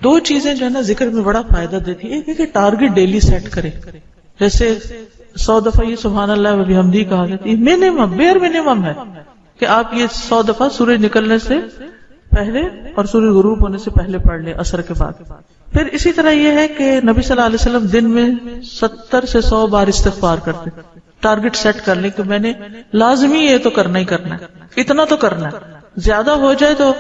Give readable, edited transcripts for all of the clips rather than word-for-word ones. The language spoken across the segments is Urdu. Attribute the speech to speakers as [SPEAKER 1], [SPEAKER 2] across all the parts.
[SPEAKER 1] دو چیزیں جو ہے نا ذکر میں بڑا فائدہ دیتی ہے. ایک ہے کہ ٹارگٹ ڈیلی سیٹ کرے, جیسے 100 دفعہ یہ سبحان اللہ و بحمدہ کہا جاتا ہے, منیمم بیئر منیمم ہے کہ آپ یہ 100 دفعہ سورج نکلنے سے پہلے اور سورج غروب ہونے سے پہلے پڑھ لیں عصر کے بعد. پھر اسی طرح یہ ہے کہ نبی صلی اللہ علیہ وسلم دن میں 70 سے 100 بار استغفار کرتے. ٹارگٹ سیٹ کر لیں کہ میں نے لازمی یہ تو کرنا ہی کرنا ہے, اتنا تو کرنا ہے. زیادہ ہو جائے تو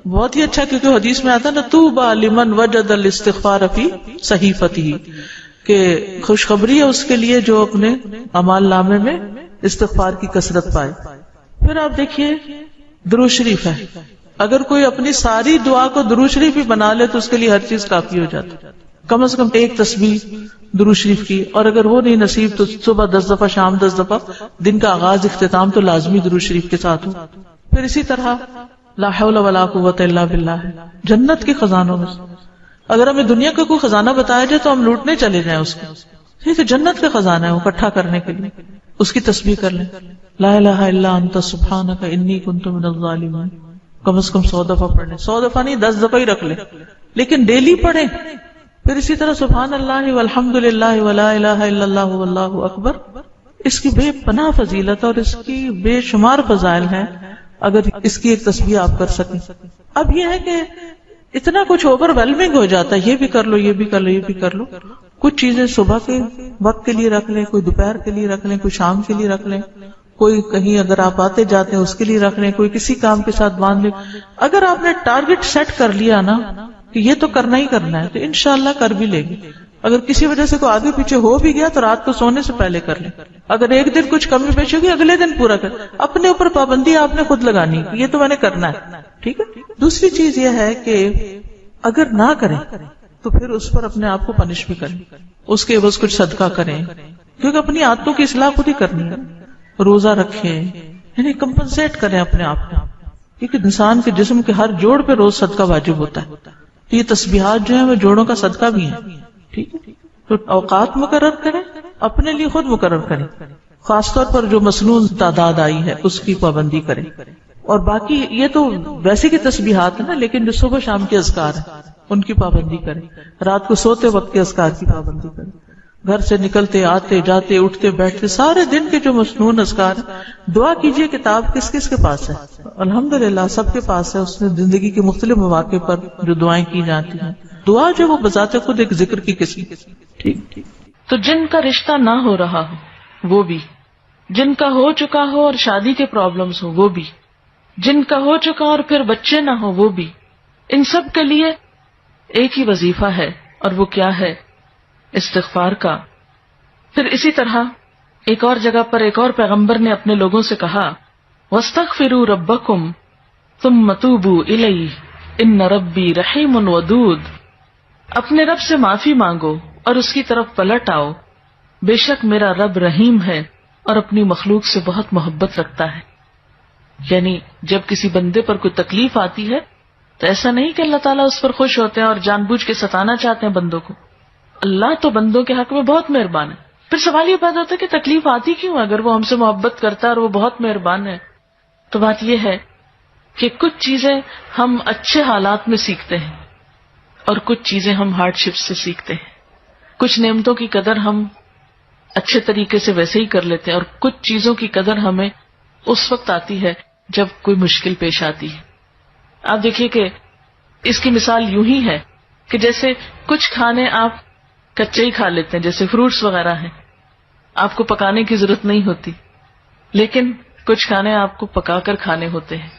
[SPEAKER 1] بہت ہی اچھا, کیونکہ حدیث میں آتا ہے نا طوبی لمن وجد الاستغفار فی صحیفتہ, کہ خوشخبری ہے اس کے لیے جو اپنے اعمال نامے میں استغفار کی کثرت پائے. پھر آپ دیکھیے درود شریف ہے, اگر کوئی اپنی ساری دعا کو درود شریف بھی بنا لے تو اس کے لیے ہر چیز کافی ہو جاتی. کم از کم ایک تسبیح درود شریف کی, اور اگر وہ نہیں نصیب تو صبح 10 دفعہ, شام 10 دفعہ, دن کا آغاز اختتام تو لازمی درود شریف کے ساتھ ہو. پھر اسی طرح لا حول ولا قوت الا باللہ, جنت کے خزانوں میں اگر ہمیں دنیا کا کوئی خزانہ بتایا جائے تو ہم لوٹنے چلے جائیں اس کو, ٹھیک ہے, جنت کا خزانہ ہے وہ اکٹھا کرنے کے لیے, اس کی تسبیح کر لیں. لا الہ الا انت سبحانک انی کنت من الظالمین, کم از کم 100 دفعہ پڑھ لیں. 100 دفعہ نہیں, 10 دفعہ ہی رکھ لیں, لیکن ڈیلی پڑھیں. پھر اسی طرح سبحان اللہ والحمد للہ ولا الہ الا اللہ واللہ اکبر, اس کی بے پناہ فضیلت اور اس کی بے شمار فضائل ہیں اگر اس کی ایک تسبیح آپ کر سکیں. اب یہ ہے کہ اتنا کچھ اوور ویلمنگ ہو جاتا ہے, یہ بھی کر لو, یہ بھی کر لو, یہ بھی کر لو. کچھ چیزیں صبح کے وقت کے لیے رکھ لیں, کوئی دوپہر کے لیے رکھ لیں, کوئی شام کے لیے رکھ لیں, کوئی کہیں اگر آپ آتے جاتے ہیں اس کے لیے رکھ لیں, کوئی کسی کام کے ساتھ باندھ لیں. اگر آپ نے ٹارگٹ سیٹ کر لیا نا کہ یہ تو کرنا ہی کرنا ہے تو انشاءاللہ کر بھی لے گی. اگر کسی وجہ سے کوئی آگے پیچھے ہو بھی گیا تو رات کو سونے سے پہلے کر لیں. اگر ایک دن کچھ کمی پیش ہوگی اگلے دن پورا کر. اپنے اوپر پابندی آپ نے خود لگانی, یہ تو میں نے کرنا ہے, ٹھیک ہے. دوسری چیز یہ ہے کہ اگر نہ کریں تو پھر اس پر اپنے آپ کو پنش بھی کریں, اس کے عوض کچھ صدقہ کریں, کیونکہ اپنی عادتوں کی اصلاح خود ہی کرنی ہے. روزہ رکھیں, یعنی کمپنسیٹ کریں اپنے آپ کو, کیونکہ انسان کے جسم کے ہر جوڑ پہ روز صدقہ واجب ہوتا ہے. یہ تسبیحات جو ہیں وہ جوڑوں کا صدقہ بھی ہیں, ٹھیک ہے. تو اوقات مقرر کریں, اپنے لیے خود مقرر کریں, خاص طور پر جو مسنون تعداد آئی ہے اس کی پابندی کریں. اور باقی یہ تو ویسے کی تسبیحات ہیں نا, لیکن جو صبح شام کے اذکار ہیں ان کی پابندی کریں, رات کو سوتے وقت کے اذکار کی پابندی کریں, گھر سے نکلتے آتے جاتے اٹھتے بیٹھتے سارے دن کے جو مسنون اذکار ہیں. دعا کیجئے, کتاب کس کس کے پاس ہے؟ الحمدللہ سب کے پاس ہے. اس میں زندگی کے مختلف مواقع پر جو دعائیں کی جاتی ہیں, دعا جو وہ بذات خود ایک ذکر کی قسم. ٹھیک.
[SPEAKER 2] تو جن کا رشتہ نہ ہو رہا ہو وہ بھی, جن کا ہو چکا ہو اور شادی کے پرابلمز ہو وہ بھی, جن کا ہو چکا اور پھر بچے نہ ہو وہ بھی, ان سب کے لیے ایک ہی وظیفہ ہے, اور وہ کیا ہے؟ استغفار کا. پھر اسی طرح ایک اور جگہ پر ایک اور پیغمبر نے اپنے لوگوں سے کہا وَاسْتَغْفِرُوا رَبَّكُمْ ثُمَّ تُوبُوا إِلَيْهِ إِنَّ رَبِّي رَحِيمٌ وَدُودٌ, اپنے رب سے معافی مانگو اور اس کی طرف پلٹ آؤ, بے شک میرا رب رحیم ہے اور اپنی مخلوق سے بہت محبت رکھتا ہے. یعنی جب کسی بندے پر کوئی تکلیف آتی ہے تو ایسا نہیں کہ اللہ تعالیٰ اس پر خوش ہوتے ہیں اور جان بوجھ کے ستانا چاہتے ہیں بندوں کو. اللہ تو بندوں کے حق میں بہت مہربان ہے. پھر سوال یہ پیدا ہوتا ہے کہ تکلیف آتی کیوں؟ اگر وہ ہم سے محبت کرتا ہے اور وہ بہت مہربان ہے. تو بات یہ ہے کہ کچھ چیزیں ہم اچھے حالات میں سیکھتے ہیں اور کچھ چیزیں ہم ہارڈ شپ سے سیکھتے ہیں. کچھ نعمتوں کی قدر ہم اچھے طریقے سے ویسے ہی کر لیتے ہیں اور کچھ چیزوں کی قدر ہمیں اس وقت آتی ہے جب کوئی مشکل پیش آتی ہے. آپ دیکھیے کہ اس کی مثال یوں ہی ہے کہ جیسے کچھ کھانے آپ کچے ہی کھا لیتے ہیں, جیسے فروٹس وغیرہ ہیں, آپ کو پکانے کی ضرورت نہیں ہوتی, لیکن کچھ کھانے آپ کو پکا کر کھانے ہوتے ہیں.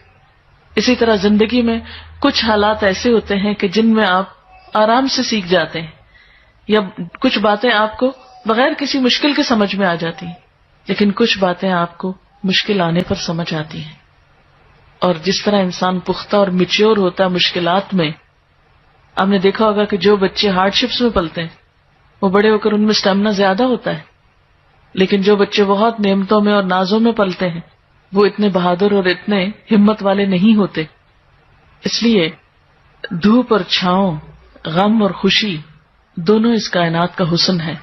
[SPEAKER 2] اسی طرح زندگی میں کچھ حالات ایسے ہوتے ہیں کہ جن میں آپ آرام سے سیکھ جاتے ہیں, یا کچھ باتیں آپ کو بغیر کسی مشکل کے سمجھ میں آ جاتی ہیں, لیکن کچھ باتیں آپ کو مشکل آنے پر سمجھ آتی ہیں. اور جس طرح انسان پختہ اور میچیور ہوتا ہے مشکلات میں, آپ نے دیکھا ہوگا کہ جو بچے ہارڈ شپس میں پلتے ہیں وہ بڑے ہو کر ان میں اسٹیمنا زیادہ ہوتا ہے, لیکن جو بچے بہت نعمتوں میں اور نازوں میں پلتے ہیں وہ اتنے بہادر اور اتنے ہمت والے نہیں ہوتے. اس لیے دھوپ اور چھاؤں, غم اور خوشی دونوں اس کائنات کا حسن ہے.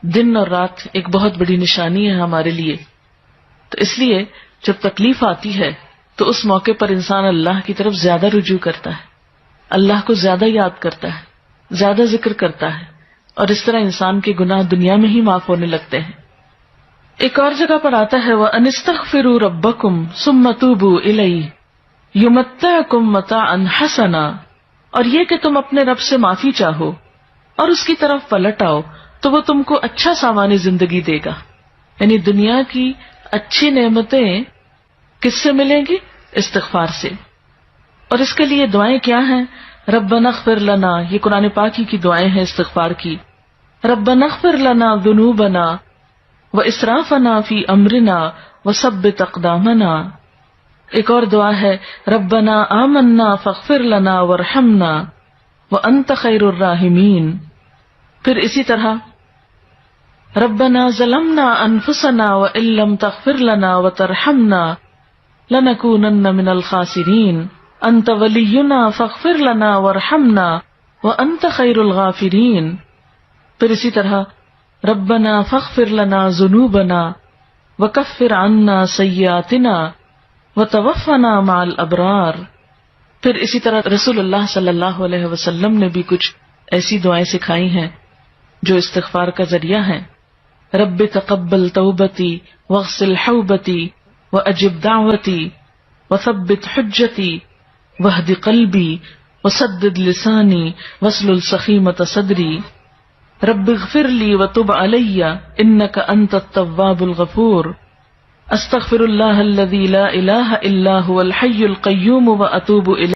[SPEAKER 2] دن اور رات ایک بہت بڑی نشانی ہے ہمارے لیے. تو اس لیے جب تکلیف آتی ہے تو اس موقع پر انسان اللہ کی طرف زیادہ رجوع کرتا ہے, اللہ کو زیادہ یاد کرتا ہے، زیادہ ذکر کرتا ہے، اور اس طرح انسان کے گناہ دنیا میں ہی معاف ہونے لگتے ہیں۔ ایک اور جگہ پر آتا ہے وَأَنِ اسْتَغْفِرُوا رَبَّكُمْ ثُمَّ تُوبُوا إِلَيْهِ يُمَتِّعْكُمْ مَتَاعًا حَسَنًا، اور یہ کہ تم اپنے رب سے معافی چاہو اور اس کی طرف پلٹ آؤ تو وہ تم کو اچھا سامان زندگی دے گا۔ یعنی دنیا کی اچھی نعمتیں کس سے ملیں گی؟ استغفار سے۔ اور اس کے لیے دعائیں کیا ہیں؟ ربنا اغفر لنا، یہ قرآن پاک ہی کی دعائیں ہیں استغفار کی۔ ربنا اغفر لنا ذنوبنا واسرافنا فی امرنا وثبت اقدامنا۔ ایک اور دعا ہے ربنا آمنا فاغفر لنا وارحمنا وانت خیر الراحمین۔ پھر اسی طرح ربنا ظلمنا انفسنا وان لم تغفر لنا وترحمنا لنکونن من الخاسرین انت ولینا فاغفر لنا وارحمنا وانت خیر الغافرین۔ پھر اسی طرح ربنا فاغفر لنا ذنوبنا وکفر عنا سیئاتنا وتوفنا مع الابرار۔ پھر اسی طرح رسول اللہ صلی اللہ علیہ وسلم نے بھی کچھ ایسی دعائیں سکھائی ہیں جو استغفار کا ذریعہ ہیں۔ رب تقبل توبتی واغسل حوبتی واجب دعوتی وثبت حجتی واہد قلبی وسدد لسانی واسلل سخیمۃ صدری۔ رب اغفر لی وتب علی انک انت التواب الغفور۔ استغفر اللہ الذی لا الہ الا هو الحی القیوم واتوب الیہ۔